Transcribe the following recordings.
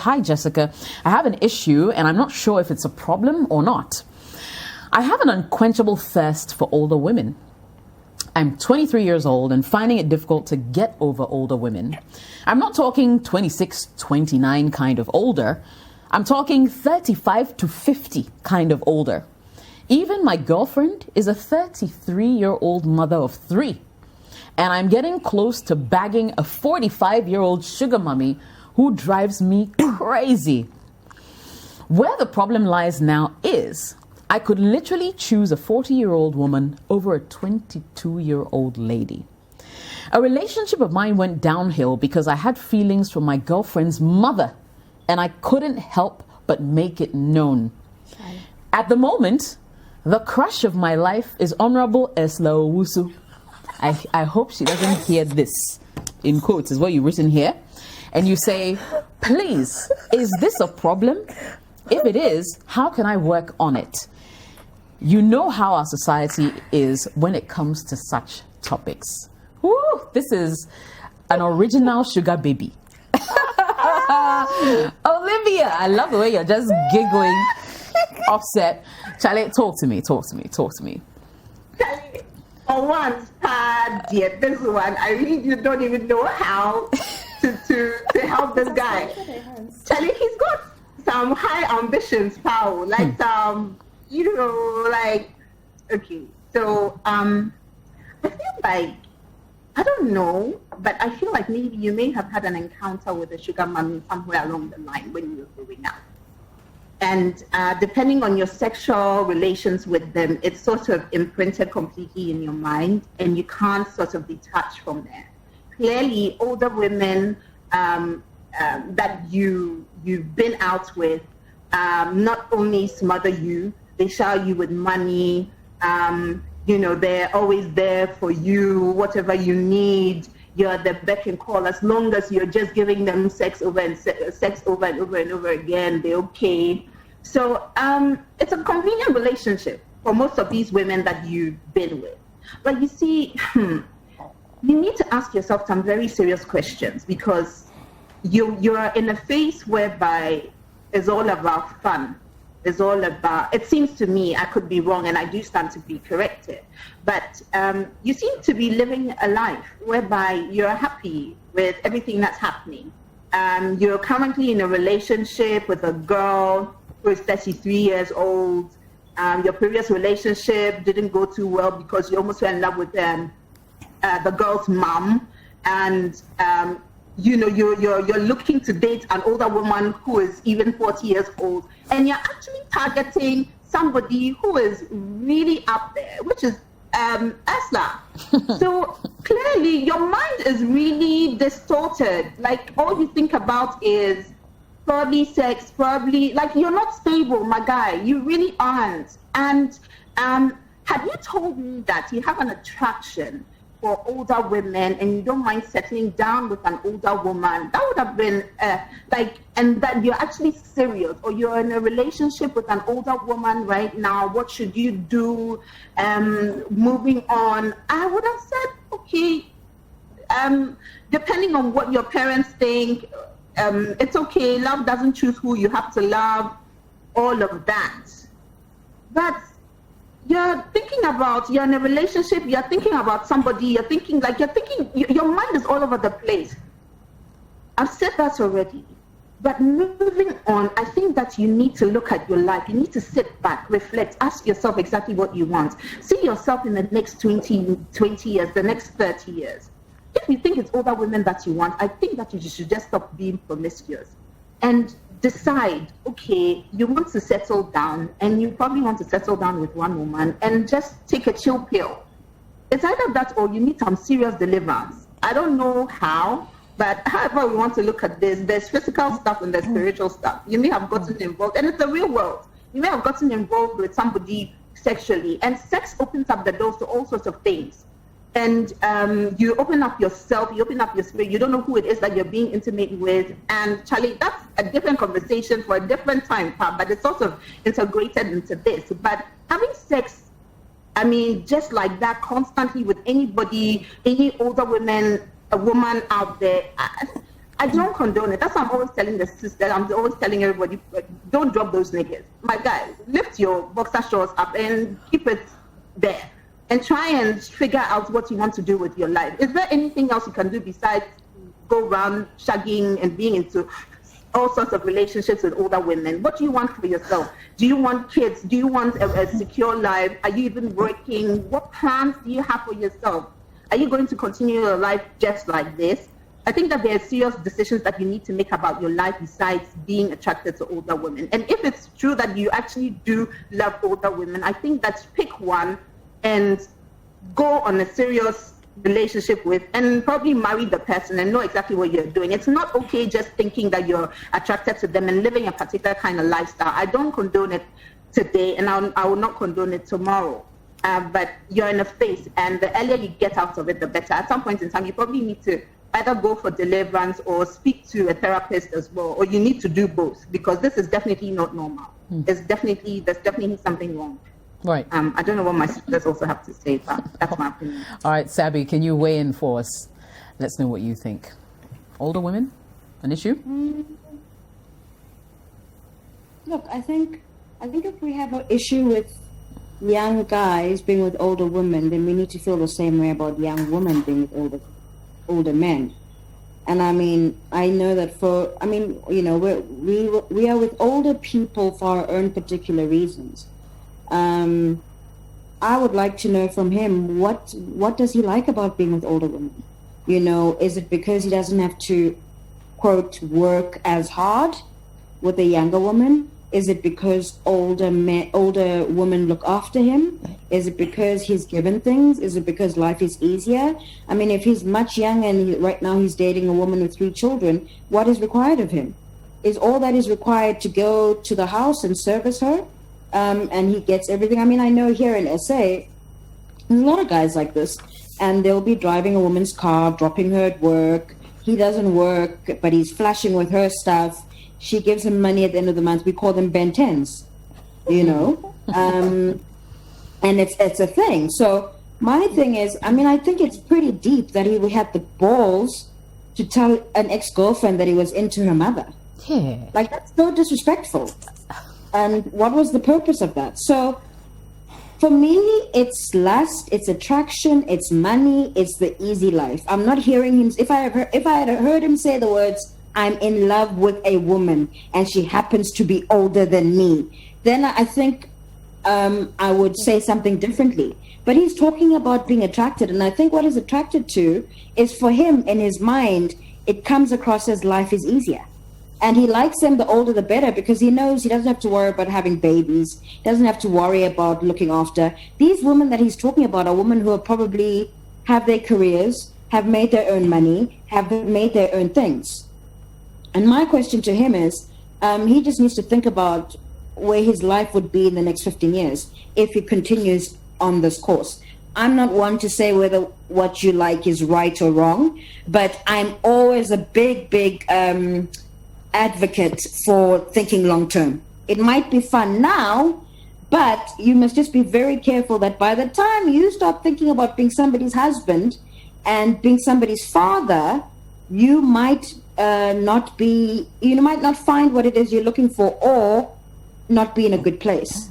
hi, Jessica. I have an issue and I'm not sure if it's a problem or not. I have an unquenchable thirst for older women. I'm 23 years old and finding it difficult to get over older women. I'm not talking 26, 29 kind of older. I'm talking 35 to 50 kind of older. Even my girlfriend is a 33-year-old mother of 3. And I'm getting close to bagging a 45-year-old sugar mummy who drives me crazy. Where the problem lies now is I could literally choose a 40-year-old woman over a 22-year-old lady. A relationship of mine went downhill because I had feelings for my girlfriend's mother, and I couldn't help but make it known. Sorry. At the moment, the crush of my life is Honorable Esla Owusu. I hope she doesn't hear this. In quotes is what you've written here. And you say, please, is this a problem? If it is, how can I work on it? You know how our society is when it comes to such topics. Woo, this is an original sugar baby. Olivia, I love the way you're just giggling, offset. Charlie, talk to me. For once, dear, this one, I really don't even know how to help this guy. Charlie, he's got some high ambitions, pal. Like okay. So I feel like, I don't know, but I feel like maybe you may have had an encounter with a sugar mommy somewhere along the line when you were growing up. And depending on your sexual relations with them, it's sort of imprinted completely in your mind, and you can't sort of detach from there. Clearly, older women that you've been out with not only smother you, they shower you with money. They're always there for you, whatever you need. You're the beck and call. As long as you're just giving them sex over and over again, they're okay. So it's a convenient relationship for most of these women that you've been with. But you see, you need to ask yourself some very serious questions, because you're in a phase whereby it's all about fun. It's all about, it seems to me, I could be wrong and I do stand to be corrected, but you seem to be living a life whereby you're happy with everything that's happening. You're currently in a relationship with a girl who is 33 years old. Your previous relationship didn't go too well because you almost fell in love with the girl's mom, and you're looking to date an older woman who is even 40 years old, and you're actually targeting somebody who is really up there, which is Esla. So clearly your mind is really distorted. Like, all you think about is probably sex, probably, like, you're not stable, my guy. You really aren't. And had you told me that you have an attraction for older women and you don't mind settling down with an older woman, that would have been and that you're actually serious, or you're in a relationship with an older woman right now, what should you do? Moving on, I would have said, okay, depending on what your parents think, it's okay, love doesn't choose who you have to love, all of that. But you're thinking about, you're in a relationship, you're thinking about somebody, your mind is all over the place. I've said that already. But moving on, I think that you need to look at your life. You need to sit back, reflect, ask yourself exactly what you want. See yourself in the next 20 years, the next 30 years. If you think it's older women that you want, I think that you should just stop being promiscuous and decide, okay, you want to settle down, and you probably want to settle down with one woman and just take a chill pill. It's either that or you need some serious deliverance. I don't know how, but however we want to look at this, there's physical stuff and there's spiritual stuff. You may have gotten involved, and it's the real world. You may have gotten involved with somebody sexually, and sex opens up the doors to all sorts of things. And you open up yourself, you open up your spirit, you don't know who it is that you're being intimate with. And Charlie, that's a different conversation for a different time, but it's sort of integrated into this. But having sex, I mean, just like that, constantly with anybody, any older woman, a woman out there, I don't condone it. That's why I'm always telling the sister, I'm always telling everybody, don't drop those niggas. My guy, lift your boxer shorts up and keep it there. And try and figure out what you want to do with your life. Is there anything else you can do besides go around shagging and being into all sorts of relationships with older women? What do you want for yourself? Do you want kids? Do you want a secure life? Are you even working? What plans do you have for yourself? Are you going to continue your life just like this? I think that there are serious decisions that you need to make about your life besides being attracted to older women. And if it's true that you actually do love older women, I think that pick one and go on a serious relationship with, and probably marry the person and know exactly what you're doing. It's not okay just thinking that you're attracted to them and living a particular kind of lifestyle. I don't condone it today, and I will not condone it tomorrow. But you're in a phase, and the earlier you get out of it, the better. At some point in time, you probably need to either go for deliverance or speak to a therapist as well, or you need to do both, because this is definitely not normal. There's definitely something wrong. Right. I don't know what my sisters also have to say, but that's my opinion. All right, Sabi, can you weigh in for us? Let's know what you think. Older women, an issue? Look, I think if we have an issue with young guys being with older women, then we need to feel the same way about young women being with older men. And I mean, I know that we are with older people for our own particular reasons. I would like to know from him, what does he like about being with older women? You know, is it because he doesn't have to, quote, work as hard with a younger woman? Is it because older women look after him? Is it because he's given things? Is it because life is easier? I mean, if he's much younger and right now he's dating a woman with 3 children, what is required of him? Is all that is required to go to the house and service her? And he gets everything. I mean, I know here in SA, there's a lot of guys like this, and they'll be driving a woman's car, dropping her at work. He doesn't work, but he's flashing with her stuff. She gives him money at the end of the month. We call them Ben 10s, you know? And it's a thing. So my thing is, I mean, I think it's pretty deep that he had the balls to tell an ex-girlfriend that he was into her mother. Yeah. Like, that's so disrespectful. And what was the purpose of that? So for me, it's lust, it's attraction, it's money, it's the easy life. I'm not hearing him. If I had heard him say the words, I'm in love with a woman and she happens to be older than me, then I think I would say something differently. But he's talking about being attracted. And I think what he's attracted to is, for him, in his mind, it comes across as life is easier. And he likes them, the older the better, because he knows he doesn't have to worry about having babies, doesn't have to worry about looking after. These women that he's talking about are women who are probably have their careers, have made their own money, have made their own things. And my question to him is, he just needs to think about where his life would be in the next 15 years if he continues on this course. I'm not one to say whether what you like is right or wrong, but I'm always a big advocate for thinking long term. It might be fun now, but you must just be very careful that by the time you start thinking about being somebody's husband and being somebody's father, you might might not find what it is you're looking for, or not be in a good place.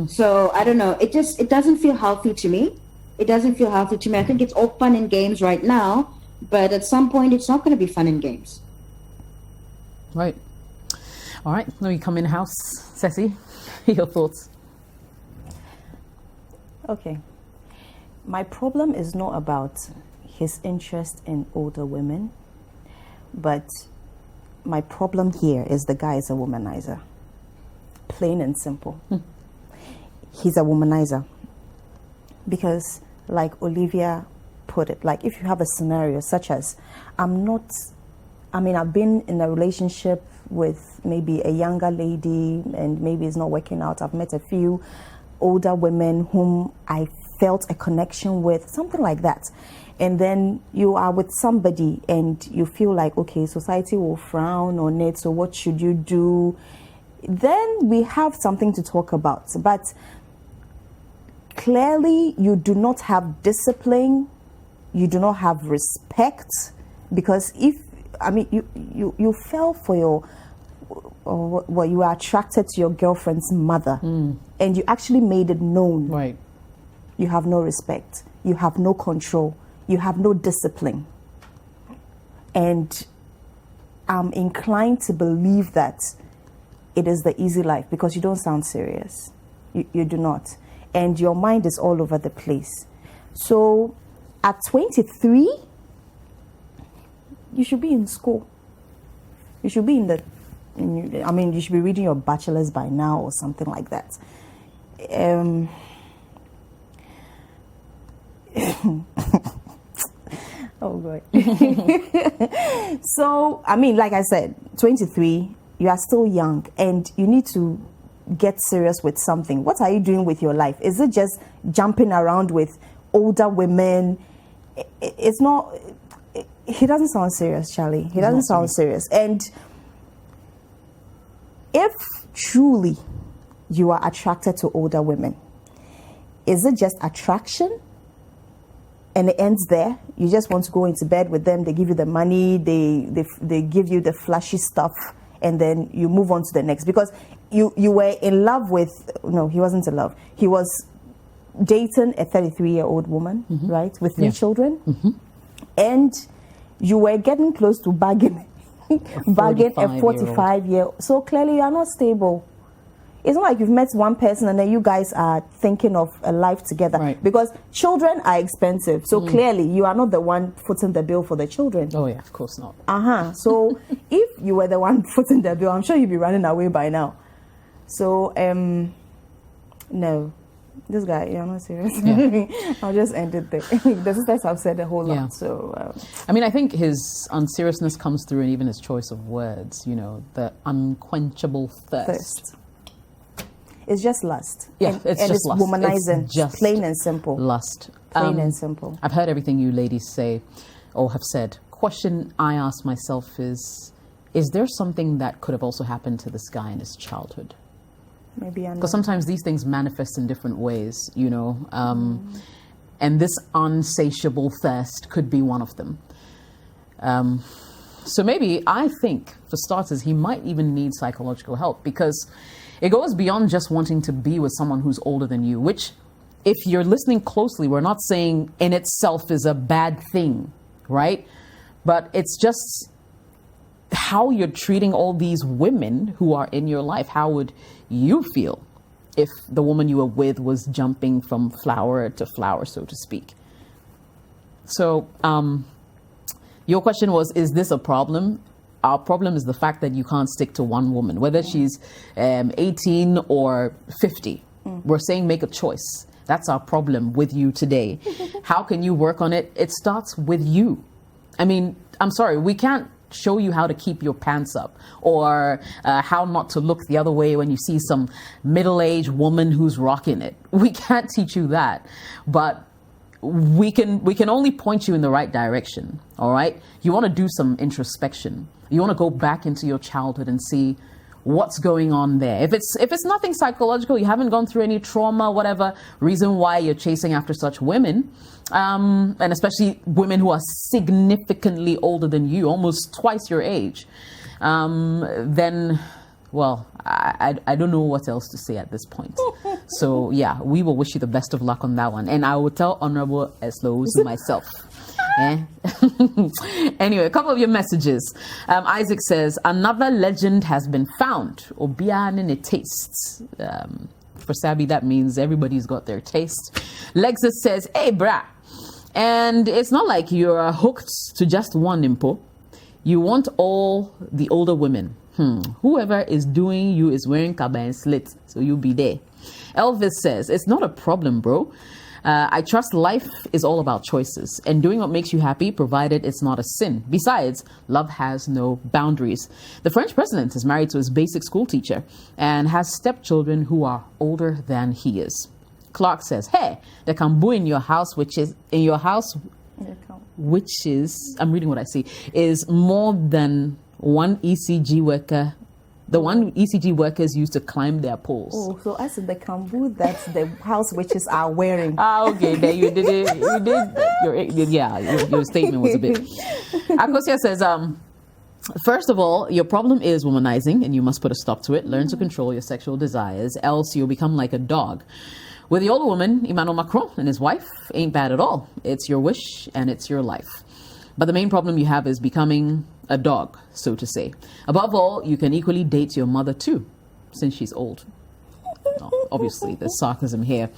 So I don't know. It doesn't feel healthy to me. It doesn't feel healthy to me. I think it's all fun and games right now, but at some point it's not going to be fun and games. Right. All right. Now you come in house, Ceci. Your thoughts? Okay. My problem is not about his interest in older women, but my problem here is the guy is a womanizer. Plain and simple. He's a womanizer. Because, like Olivia put it, like if you have a scenario such as, I've been in a relationship with maybe a younger lady and maybe it's not working out. I've met a few older women whom I felt a connection with, something like that. And then you are with somebody and you feel like, okay, society will frown on it, so what should you do? Then we have something to talk about. But clearly you do not have discipline, you do not have respect, because if you fell for your, or well, you were attracted to your girlfriend's mother, and you actually made it known. Right. You have no respect. You have no control. You have no discipline. And I'm inclined to believe that it is the easy life because you don't sound serious. You do not. And your mind is all over the place. So at 23, you should be in school. You should be you should be reading your bachelor's by now or something like that. Oh God. So, like I said, 23, you are still young and you need to get serious with something. What are you doing with your life? Is it just jumping around with older women? It's not, he doesn't sound serious, Charlie. He doesn't sound serious. And if truly you are attracted to older women, is it just attraction? And it ends there. You just want to go into bed with them. They give you the money. They give you the flashy stuff, and then you move on to the next. Because you were in love with. No, he wasn't in love. He was dating a 33-year-old woman, right, with 3 children, and you were getting close to bagging a 45-year-old. So clearly, you are not stable. It's not like you've met one person and then you guys are thinking of a life together. Right. Because children are expensive. So clearly you are not the one footing the bill for the children. Oh yeah, of course not. So if you were the one footing the bill, I'm sure you'd be running away by now. So, no. This guy, you're not serious. Yeah. I'll just end it there. The sisters have said a whole lot. Yeah. So, I think his unseriousness comes through in even his choice of words, the unquenchable thirst. It's just lust. Yeah, it's lust. Womanizing. It's just plain and simple. Lust. Plain and simple. I've heard everything you ladies say or have said. Question I ask myself is there something that could have also happened to this guy in his childhood? Maybe because sometimes these things manifest in different ways, and this unsatiable thirst could be one of them. So maybe I think, for starters, he might even need psychological help because it goes beyond just wanting to be with someone who's older than you, which, if you're listening closely, we're not saying in itself is a bad thing, right? But it's just how you're treating all these women who are in your life. How would you feel if the woman you were with was jumping from flower to flower, so to speak? So your question was, is this a problem? Our problem is the fact that you can't stick to one woman, whether she's 18 or 50. We're saying make a choice. That's our problem with you today. How can you work on it? It starts with you. I'm sorry, we can't show you how to keep your pants up or how not to look the other way when you see some middle-aged woman who's rocking it. We can't teach you that, but we can only point you in the right direction. All right, you want to do some introspection. You want to go back into your childhood and see what's going on there. If it's nothing psychological, you haven't gone through any trauma, whatever reason why you're chasing after such women, and especially women who are significantly older than you, almost twice your age, then, well, I don't know what else to say at this point. So yeah, we will wish you the best of luck on that one. And I will tell Honorable Eslozi myself. Anyway, a couple of your messages. Isaac says, another legend has been found. Obian in a taste. For Sabi, that means everybody's got their taste. Lexus says, hey, brah. And it's not like you're hooked to just one impo. You want all the older women. Whoever is doing you is wearing kaba and slits, so you'll be there. Elvis says, it's not a problem, bro. I trust life is all about choices and doing what makes you happy, provided it's not a sin. Besides, love has no boundaries. The French president is married to his basic school teacher and has stepchildren who are older than he is. Clark says, hey, the kambu in your house, which is, I'm reading what I see, is more than one ECG worker. The one ECG workers use to climb their poles. Oh, so as in the kambu that the house witches are wearing. Okay, then you did it. Your statement was a bit. Akosia says, First of all, your problem is womanizing, and you must put a stop to it. Learn to control your sexual desires, else you'll become like a dog. With the older woman, Emmanuel Macron and his wife ain't bad at all. It's your wish and it's your life. But the main problem you have is becoming a dog, so to say. Above all, you can equally date your mother too, since she's old. Oh, obviously, there's sarcasm here.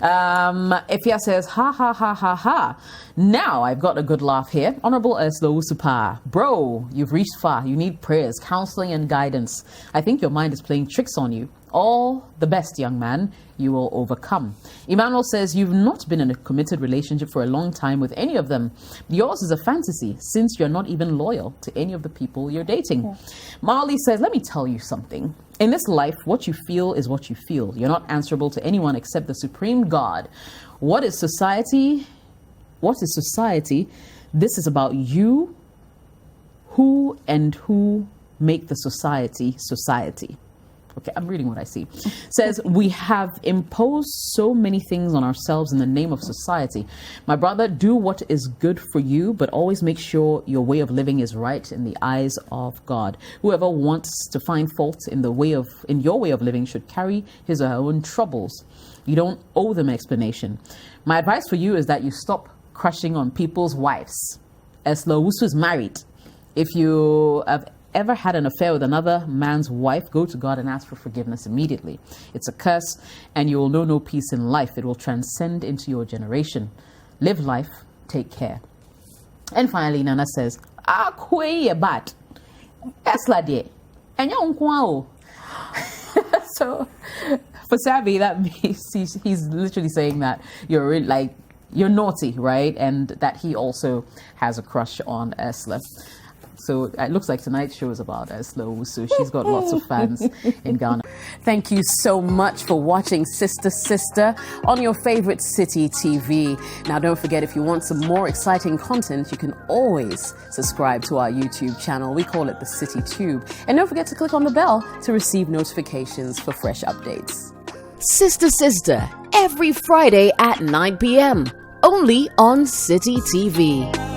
Ifya says, ha ha ha ha ha. Now I've got a good laugh here. Honorable Eslo Usupa. Bro, you've reached far. You need prayers, counseling, and guidance. I think your mind is playing tricks on you. All the best, young man. You will overcome. Emmanuel says, you've not been in a committed relationship for a long time with any of them. Yours is a fantasy since you're not even loyal to any of the people you're dating. Yeah. Marley says, let me tell you something. In this life, what you feel is what you feel. You're not answerable to anyone except the supreme God. What is society? What is society? This is about you, who make the society society. Okay, I'm reading what I see. Says, we have imposed so many things on ourselves in the name of society. My brother, do what is good for you, but always make sure your way of living is right in the eyes of God. Whoever wants to find fault in your way of living should carry his or her own troubles. You don't owe them explanation. My advice for you is that you stop crushing on people's wives. Eslo Usu is married. If you have ever had an affair with another man's wife, go to God and ask for forgiveness immediately. It's a curse, and you will know no peace in life. It will transcend into your generation. Live life, take care. And finally, Nana says, bad. So for Sabi, that means he's literally saying that you're really, you're naughty, right? And that he also has a crush on Esla. So it looks like tonight's show is about Eslo, so she's got lots of fans in Ghana. Thank you so much for watching Sister Sister on your favorite City TV. Now, don't forget, if you want some more exciting content, you can always subscribe to our YouTube channel. We call it the City Tube. And don't forget to click on the bell to receive notifications for fresh updates. Sister Sister, every Friday at 9 p.m. only on City TV.